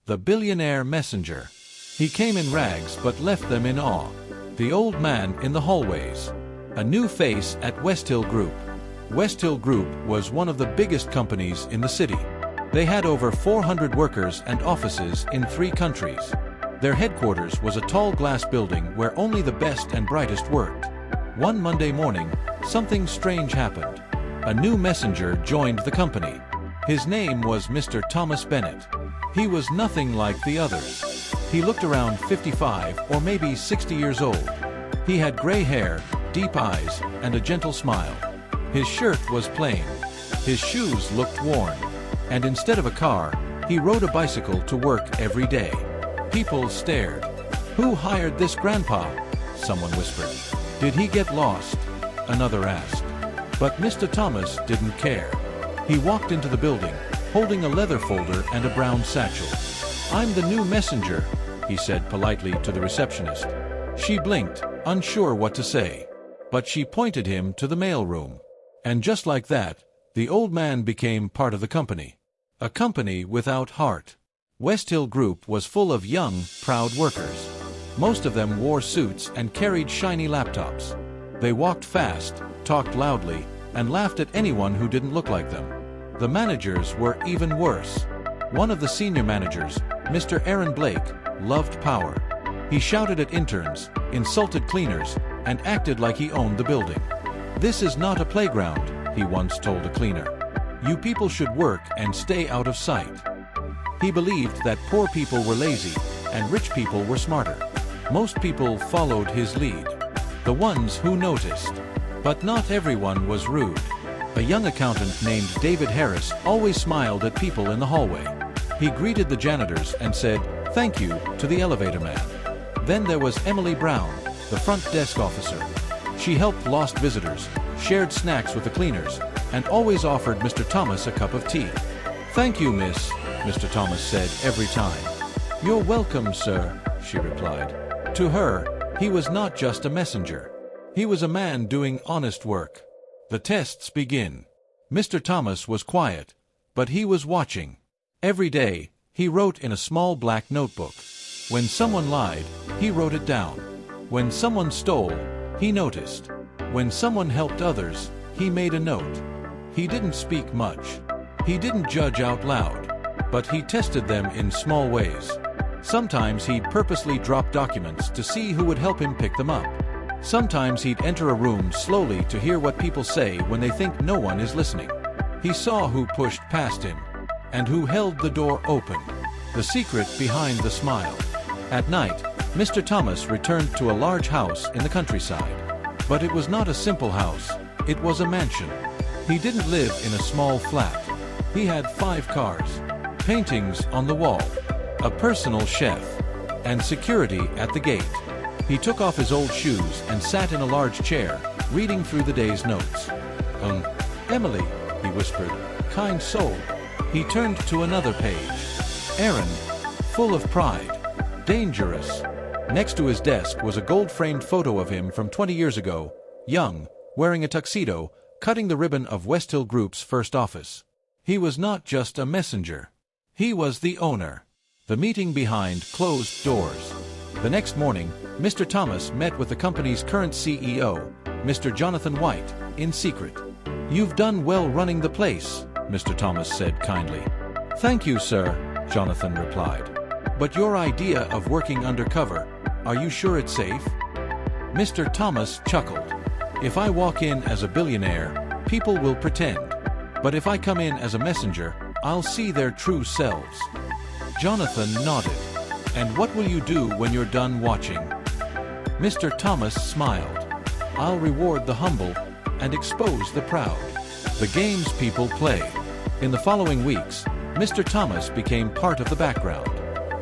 the billionaire messenger. He came in rags but left them in awe. The old man in the hallways. A new face at Westhill Group. Westhill Group was one of the biggest companies in the city. They had over 400 workers and offices in 3 countries. Their headquarters was a tall glass building where only the best and brightest worked. One Monday morning, something strange happened. A new messenger joined the company. His name was Mr. Thomas Bennett. He was nothing like the others. He looked around 55 or maybe 60 years old. He had gray hair, deep eyes, and a gentle smile. His shirt was plain. His shoes looked worn. And instead of a car, he rode a bicycle to work every day. People stared. "Who hired this grandpa?" someone whispered. "Did he get lost?" another asked. But Mr. Thomas didn't care. He walked into the building, holding a leather folder and a brown satchel. "I'm the new messenger," he said politely to the receptionist. She blinked, unsure what to say. But she pointed him to the mailroom. And just like that, the old man became part of the company. A company without heart. Westhill Group was full of young, proud workers. Most of them wore suits and carried shiny laptops. They walked fast, talked loudly, and laughed at anyone who didn't look like them. The managers were even worse. One of the senior managers, Mr. Aaron Blake, loved power. He shouted at interns, insulted cleaners, and acted like he owned the building. "This is not a playground," he once told a cleaner. "You people should work and stay out of sight." He believed that poor people were lazy and rich people were smarter. Most people followed his lead. The ones who noticed. But not everyone was rude. A young accountant named David Harris always smiled at people in the hallway. He greeted the janitors and said, "Thank you," to the elevator man. Then there was Emily Brown, the front desk officer. She helped lost visitors, shared snacks with the cleaners, and always offered Mr. Thomas a cup of tea. "Thank you, miss," Mr. Thomas said every time. "You're welcome, sir," she replied. To her, he was not just a messenger. He was a man doing honest work. The tests begin. Mr. Thomas was quiet, but he was watching. Every day, he wrote in a small black notebook. When someone lied, he wrote it down. When someone stole, he noticed. When someone helped others, he made a note. He didn't speak much. He didn't judge out loud, but he tested them in small ways. Sometimes he'd purposely drop documents to see who would help him pick them up. Sometimes he'd enter a room slowly to hear what people say when they think no one is listening. He saw who pushed past him, and who held the door open. The secret behind the smile. At night, Mr. Thomas returned to a large house in the countryside. But it was not a simple house, it was a mansion. He didn't live in a small flat. He had 5 cars, paintings on the wall, a personal chef, and security at the gate. He took off his old shoes and sat in a large chair, reading through the day's notes. Emily," he whispered, "kind soul." He turned to another page. Aaron, full of pride, dangerous. Next to his desk was a gold-framed photo of him from 20 years ago, young, wearing a tuxedo, cutting the ribbon of Westhill Group's first office. He was not just a messenger. He was the owner. The meeting behind closed doors. The next morning, Mr. Thomas met with the company's current CEO, Mr. Jonathan White, in secret. "You've done well running the place," Mr. Thomas said kindly. "Thank you, sir," Jonathan replied. "But your idea of working undercover, are you sure it's safe?" Mr. Thomas chuckled. "If I walk in as a billionaire, people will pretend. But if I come in as a messenger, I'll see their true selves." Jonathan nodded. "And what will you do when you're done watching?" Mr. Thomas smiled. "I'll reward the humble and expose the proud." The games people play. In the following weeks, Mr. Thomas became part of the background.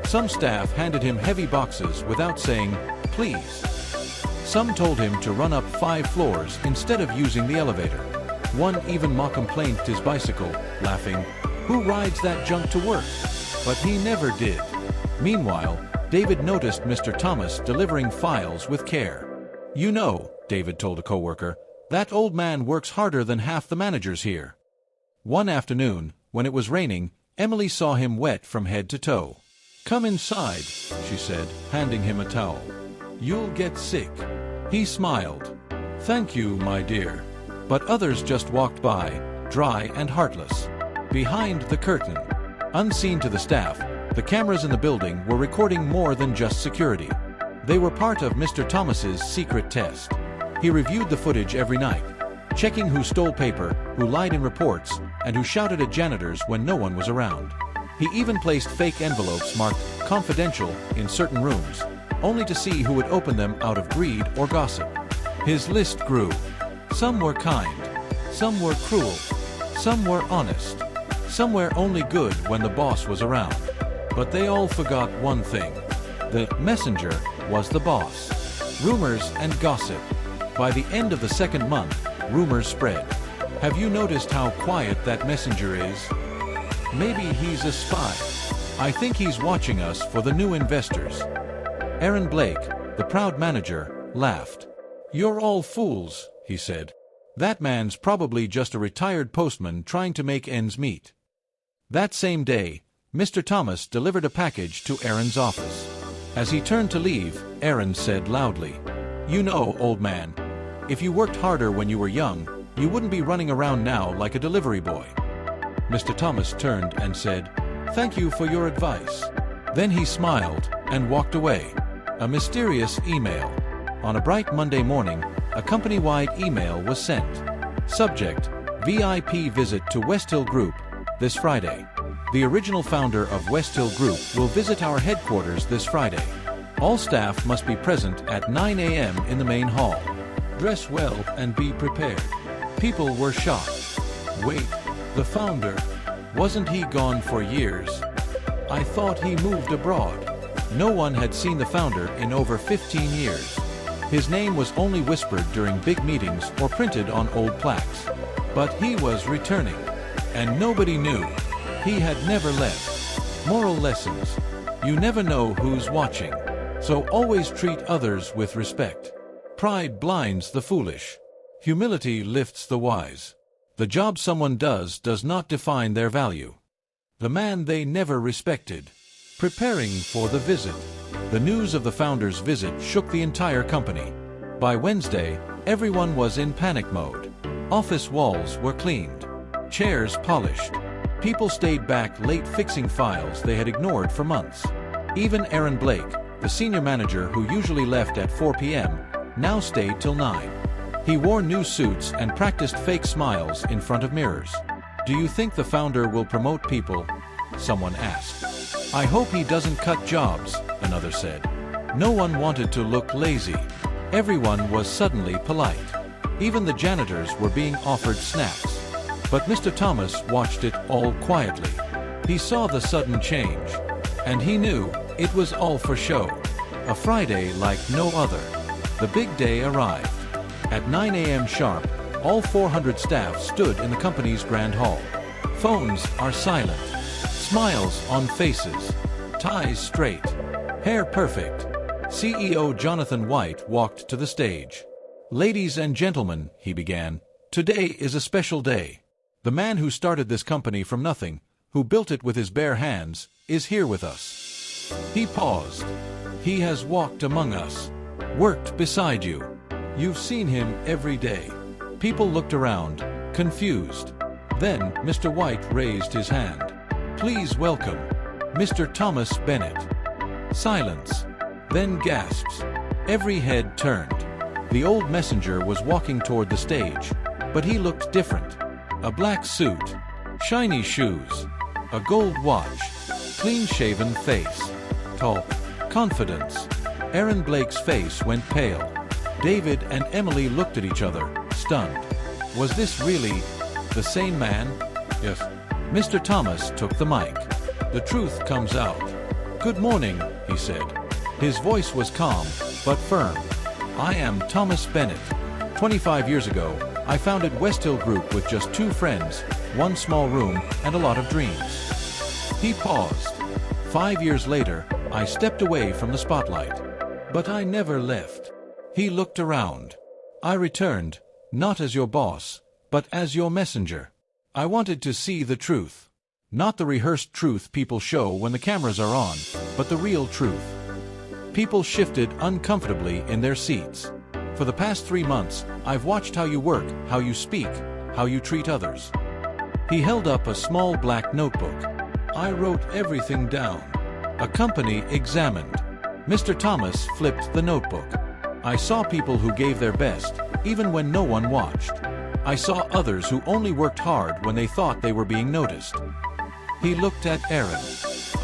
Some staff handed him heavy boxes without saying, "Please." Some told him to run up 5 floors instead of using the elevator. One even mock-complained his bicycle, laughing, "Who rides that junk to work?" But he never did. Meanwhile, David noticed Mr. Thomas delivering files with care. "You know," David told a coworker, "that old man works harder than half the managers here." One afternoon, when it was raining, Emily saw him wet from head to toe. "Come inside," she said, handing him a towel. "You'll get sick." He smiled. "Thank you, my dear." But others just walked by, dry and heartless. Behind the curtain, unseen to the staff, the cameras in the building were recording more than just security. They were part of Mr. Thomas's secret test. He reviewed the footage every night, checking who stole paper, who lied in reports, and who shouted at janitors when no one was around. He even placed fake envelopes marked confidential in certain rooms, only to see who would open them out of greed or gossip. His list grew. Some were kind, some were cruel, some were honest, some were only good when the boss was around. But they all forgot one thing. The messenger was the boss. Rumors and gossip. By the end of the second month, rumors spread. "Have you noticed how quiet that messenger is? Maybe he's a spy. I think he's watching us for the new investors." Aaron Blake, the proud manager, laughed. "You're all fools," he said. "That man's probably just a retired postman trying to make ends meet." That same day, Mr. Thomas delivered a package to Aaron's office. As he turned to leave, Aaron said loudly, "You know, old man, if you worked harder when you were young, you wouldn't be running around now like a delivery boy." Mr. Thomas turned and said, "Thank you for your advice." Then he smiled and walked away. A mysterious email. On a bright Monday morning, a company-wide email was sent. Subject: VIP visit to Westhill Group, this Friday. The original founder of Westhill Group will visit our headquarters this Friday. All staff must be present at 9 a.m. in the main hall. Dress well and be prepared. People were shocked. Wait, the founder? Wasn't he gone for years? I thought he moved abroad. No one had seen the founder in over 15 years. His name was only whispered during big meetings or printed on old plaques. But he was returning. And nobody knew. He had never left. Moral lessons. You never know who's watching. So always treat others with respect. Pride blinds the foolish. Humility lifts the wise. The job someone does not define their value. The man they never respected. Preparing for the visit. The news of the founder's visit shook the entire company. By Wednesday, everyone was in panic mode. Office walls were cleaned. Chairs polished. People stayed back late fixing files they had ignored for months. Even Aaron Blake, the senior manager who usually left at 4 p.m., now stayed till 9. He wore new suits and practiced fake smiles in front of mirrors. "Do you think the founder will promote people?" someone asked. "I hope he doesn't cut jobs," another said. No one wanted to look lazy. Everyone was suddenly polite. Even the janitors were being offered snacks. But Mr. Thomas watched it all quietly. He saw the sudden change. And he knew it was all for show. A Friday like no other. The big day arrived. At 9 a.m. sharp, all 400 staff stood in the company's grand hall. Phones are silent. Smiles on faces. Ties straight. Hair perfect. CEO Jonathan White walked to the stage. "Ladies and gentlemen," he began, "today is a special day. The man who started this company from nothing, who built it with his bare hands, is here with us." He paused. "He has walked among us, worked beside you. You've seen him every day." People looked around, confused. Then Mr. White raised his hand. "Please welcome Mr. Thomas Bennett." Silence. Then gasps. Every head turned. The old messenger was walking toward the stage, but he looked different. A black suit, shiny shoes, a gold watch, clean-shaven face, tall, confidence. Aaron Blake's face went pale. David and Emily looked at each other, stunned. Was this really the same man? Yes. Mr. Thomas took the mic. The truth comes out. "Good morning," he said. His voice was calm, but firm. "I am Thomas Bennett. 25 years ago, I founded Westhill Group with just 2 friends, 1 small room, and a lot of dreams." He paused. 5 years later, I stepped away from the spotlight. But I never left. He looked around. I returned, not as your boss, but as your messenger. I wanted to see the truth. Not the rehearsed truth people show when the cameras are on, but but the real truth. People shifted uncomfortably in their seats. For the past 3 months, I've watched how you work, how you speak, how you treat others. He held up a small black notebook. I wrote everything down. A company examined. Mr. Thomas flipped the notebook. I saw people who gave their best, even when no one watched. I saw others who only worked hard when they thought they were being noticed. He looked at Aaron.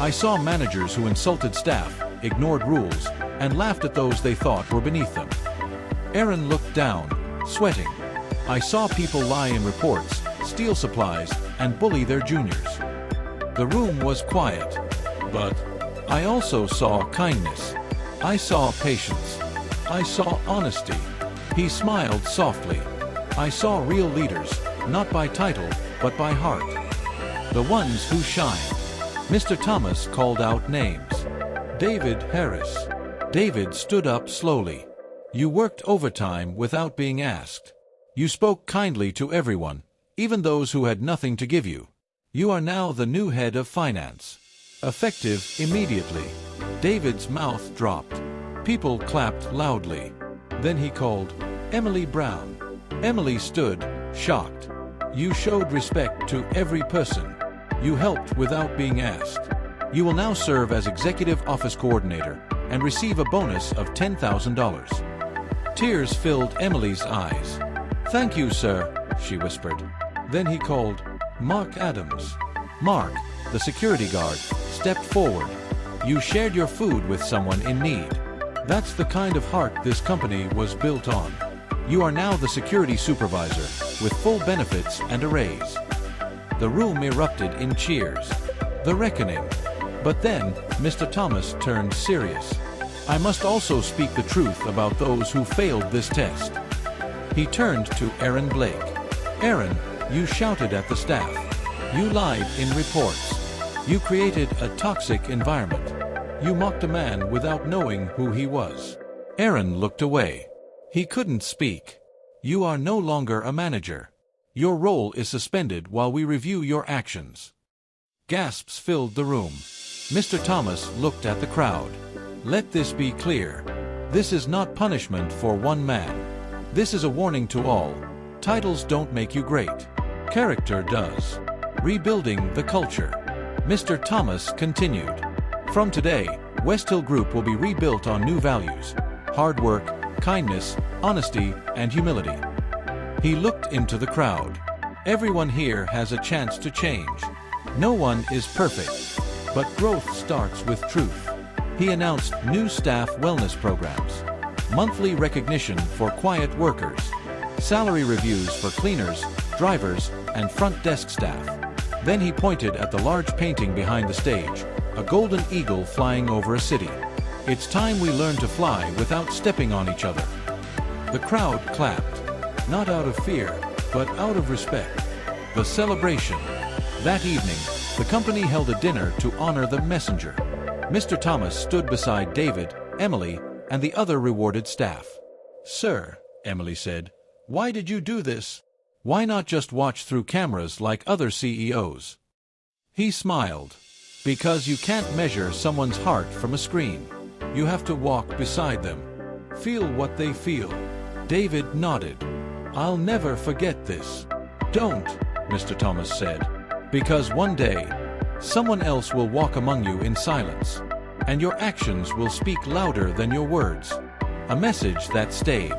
I saw managers who insulted staff, ignored rules, and laughed at those they thought were beneath them. Aaron looked down, sweating. I saw people lie in reports, steal supplies, and bully their juniors. The room was quiet, but I also saw kindness. I saw patience. I saw honesty. He smiled softly. I saw real leaders, not by title, but by heart. The ones who shined. Mr. Thomas called out names. David Harris. David stood up slowly. You worked overtime without being asked. You spoke kindly to everyone, even those who had nothing to give you. You are now the new head of finance. Effective immediately. David's mouth dropped. People clapped loudly. Then he called, Emily Brown. Emily stood, shocked. You showed respect to every person. You helped without being asked. You will now serve as Executive Office Coordinator and receive a bonus of $10,000. Tears filled Emily's eyes. Thank you, sir, she whispered. Then he called, Mark Adams. Mark, the security guard, stepped forward. You shared your food with someone in need. That's the kind of heart this company was built on. You are now the security supervisor, with full benefits and a raise. The room erupted in cheers. The reckoning. But then, Mr. Thomas turned serious. I must also speak the truth about those who failed this test. He turned to Aaron Blake. Aaron, you shouted at the staff. You lied in reports. You created a toxic environment. You mocked a man without knowing who he was. Aaron looked away. He couldn't speak. You are no longer a manager. Your role is suspended while we review your actions. Gasps filled the room. Mr. Thomas looked at the crowd. Let this be clear. This is not punishment for one man. This is a warning to all. Titles don't make you great. Character does. Rebuilding the culture. Mr. Thomas continued. From today, West Hill Group will be rebuilt on new values. Hard work, kindness, honesty, and humility. He looked into the crowd. Everyone here has a chance to change. No one is perfect, but growth starts with truth. He announced new staff wellness programs, monthly recognition for quiet workers, salary reviews for cleaners, drivers, and front desk staff. Then he pointed at the large painting behind the stage, a golden eagle flying over a city. It's time we learn to fly without stepping on each other. The crowd clapped, not out of fear, but out of respect. The celebration. That evening, the company held a dinner to honor the messenger. Mr. Thomas stood beside David, Emily, and the other rewarded staff. Sir, Emily said, why did you do this? Why not just watch through cameras like other CEOs? He smiled. Because you can't measure someone's heart from a screen. You have to walk beside them. Feel what they feel. David nodded. I'll never forget this. Don't, Mr. Thomas said. Because one day, someone else will walk among you in silence, and your actions will speak louder than your words. A message that stayed.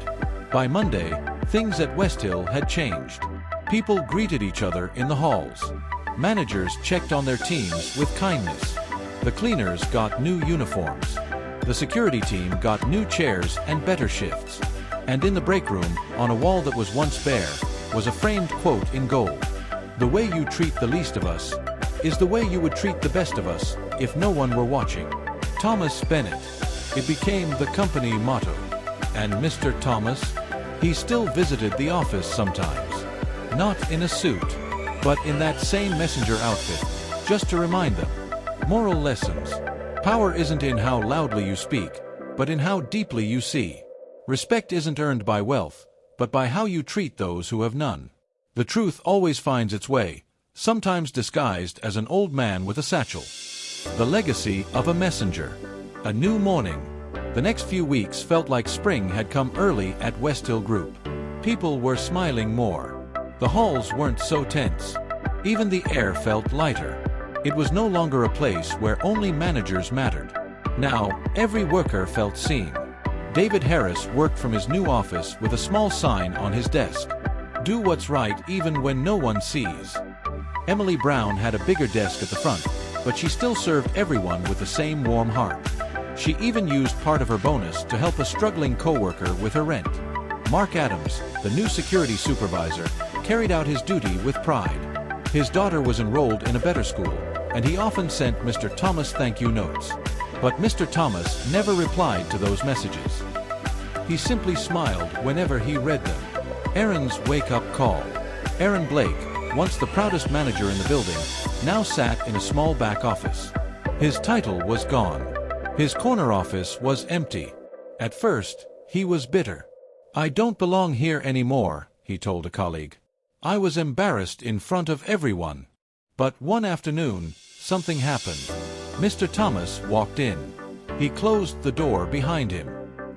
By Monday, things at West Hill had changed. People greeted each other in the halls. Managers checked on their teams with kindness. The cleaners got new uniforms. The security team got new chairs and better shifts. And in the break room, on a wall that was once bare, was a framed quote in gold. The way you treat the least of us is the way you would treat the best of us if no one were watching. Thomas Bennett. It became the company motto. And Mr. Thomas, he still visited the office sometimes. Not in a suit, but in that same messenger outfit, just to remind them. Moral lessons. Power isn't in how loudly you speak, but in how deeply you see. Respect isn't earned by wealth, but by how you treat those who have none. The truth always finds its way, sometimes disguised as an old man with a satchel. The legacy of a messenger. A new morning. The next few weeks felt like spring had come early at Westhill Group. People were smiling more. The halls weren't so tense. Even the air felt lighter. It was no longer a place where only managers mattered. Now, every worker felt seen. David Harris worked from his new office with a small sign on his desk. Do what's right even when no one sees. Emily Brown had a bigger desk at the front, but she still served everyone with the same warm heart. She even used part of her bonus to help a struggling coworker with her rent. Mark Adams, the new security supervisor, carried out his duty with pride. His daughter was enrolled in a better school, and he often sent Mr. Thomas thank you notes. But Mr. Thomas never replied to those messages. He simply smiled whenever he read them. Aaron's wake-up call. Aaron Blake, once the proudest manager in the building, now sat in a small back office. His title was gone. His corner office was empty. At first, he was bitter. "I don't belong here anymore," he told a colleague. "I was embarrassed in front of everyone." But one afternoon, something happened. Mr. Thomas walked in. He closed the door behind him.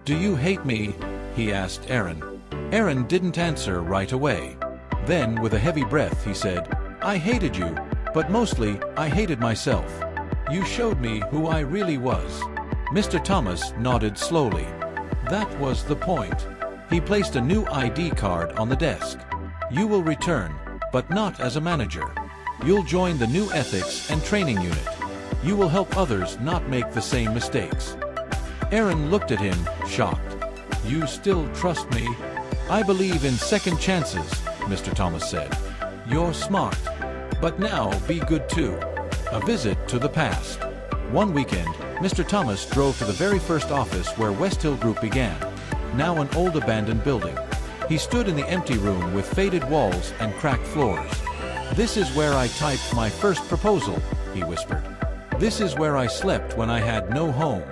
"Do you hate me?" he asked Aaron. Aaron didn't answer right away. Then, with a heavy breath, he said, "I hated you, but mostly, I hated myself. You showed me who I really was." Mr. Thomas nodded slowly. That was the point. He placed a new ID card on the desk. "You will return, but not as a manager. You'll join the new ethics and training unit. You will help others not make the same mistakes." Aaron looked at him, shocked. "You still trust me?" "I believe in second chances," Mr. Thomas said. "You're smart. But now be good too." A visit to the past. One weekend, Mr. Thomas drove to the very first office where Westhill Group began, now an old abandoned building. He stood in the empty room with faded walls and cracked floors. "This is where I typed my first proposal," he whispered. "This is where I slept when I had no home.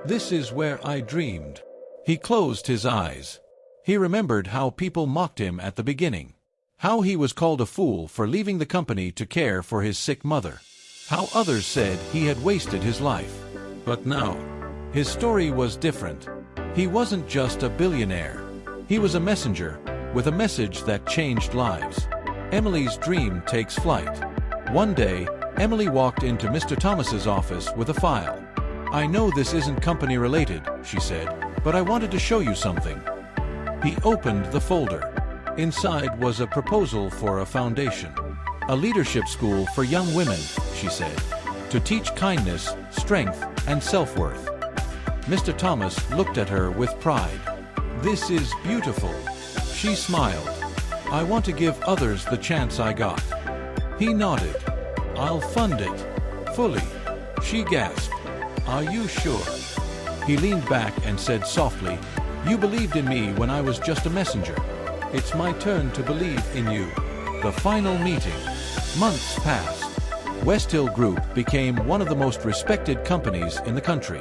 This is where I dreamed." He closed his eyes. He remembered how people mocked him at the beginning. How he was called a fool for leaving the company to care for his sick mother. How others said he had wasted his life. But now, his story was different. He wasn't just a billionaire. He was a messenger, with a message that changed lives. Emily's dream takes flight. One day, Emily walked into Mr. Thomas's office with a file. "I know this isn't company related," she said, "but I wanted to show you something." He opened the folder. Inside was a proposal for a foundation. "A leadership school for young women," she said, "to teach kindness, strength, and self-worth." Mr. Thomas looked at her with pride. "This is beautiful." She smiled. "I want to give others the chance I got." He nodded. "I'll fund it. Fully." She gasped. "Are you sure?" He leaned back and said softly, "You believed in me when I was just a messenger. It's my turn to believe in you." The final meeting. Months passed. Westhill Group became one of the most respected companies in the country.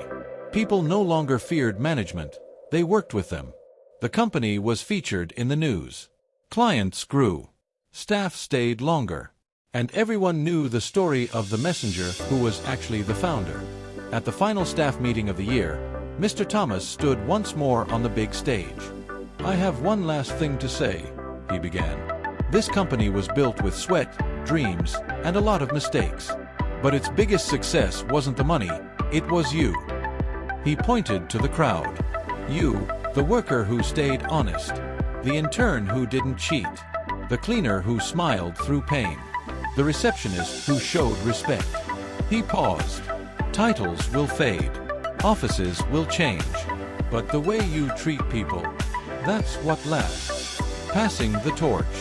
People no longer feared management. They worked with them. The company was featured in the news. Clients grew. Staff stayed longer. And everyone knew the story of the messenger who was actually the founder. At the final staff meeting of the year, Mr. Thomas stood once more on the big stage. "I have one last thing to say," he began. "This company was built with sweat, dreams, and a lot of mistakes. But its biggest success wasn't the money, it was you." He pointed to the crowd. "You, the worker who stayed honest, the intern who didn't cheat, the cleaner who smiled through pain, the receptionist who showed respect." He paused. "Titles will fade. Offices will change. But the way you treat people, that's what lasts." Passing the torch.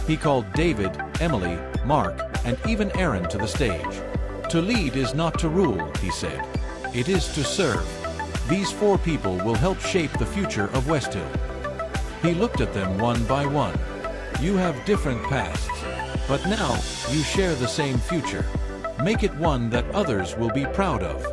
He called David, Emily, Mark, and even Aaron to the stage. "To lead is not to rule," he said. "It is to serve. These 4 people will help shape the future of Westhill." He looked at them one by one. "You have different pasts, but now you share the same future. Make it one that others will be proud of."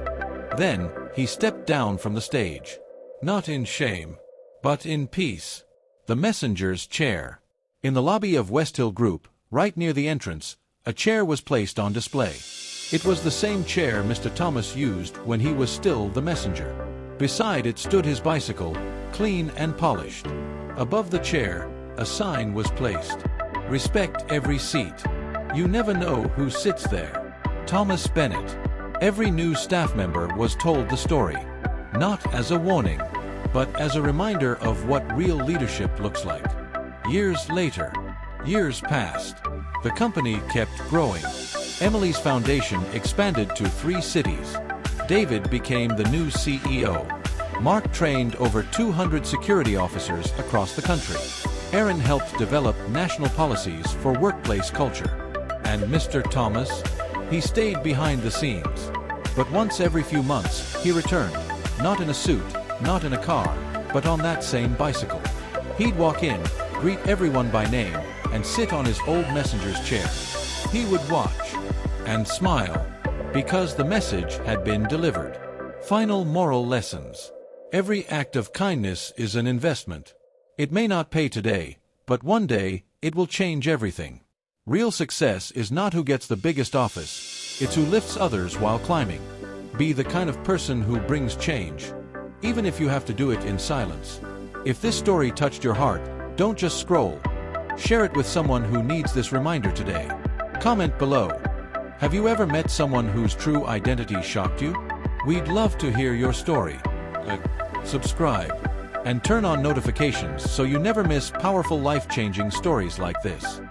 Then he stepped down from the stage. Not in shame, but in peace. The messenger's chair. In the lobby of Westhill Group, right near the entrance, a chair was placed on display. It was the same chair Mr. Thomas used when he was still the messenger. Beside it stood his bicycle, clean and polished. Above the chair, a sign was placed. Respect every seat. You never know who sits there. Thomas Bennett. Every new staff member was told the story. Not as a warning, but as a reminder of what real leadership looks like. Years later, years passed. The company kept growing. Emily's foundation expanded to 3 cities. David became the new CEO. Mark trained over 200 security officers across the country. Aaron helped develop national policies for workplace culture. And Mr. Thomas? He stayed behind the scenes. But once every few months, he returned. Not in a suit, not in a car, but on that same bicycle. He'd walk in, greet everyone by name, and sit on his old messenger's chair. He would watch and smile, because the message had been delivered. Final moral lessons. Every act of kindness is an investment. It may not pay today, but one day, it will change everything. Real success is not who gets the biggest office, it's who lifts others while climbing. Be the kind of person who brings change, even if you have to do it in silence. If this story touched your heart, don't just scroll. Share it with someone who needs this reminder today. Comment below. Have you ever met someone whose true identity shocked you? We'd love to hear your story. Subscribe and turn on notifications so you never miss powerful life-changing stories like this.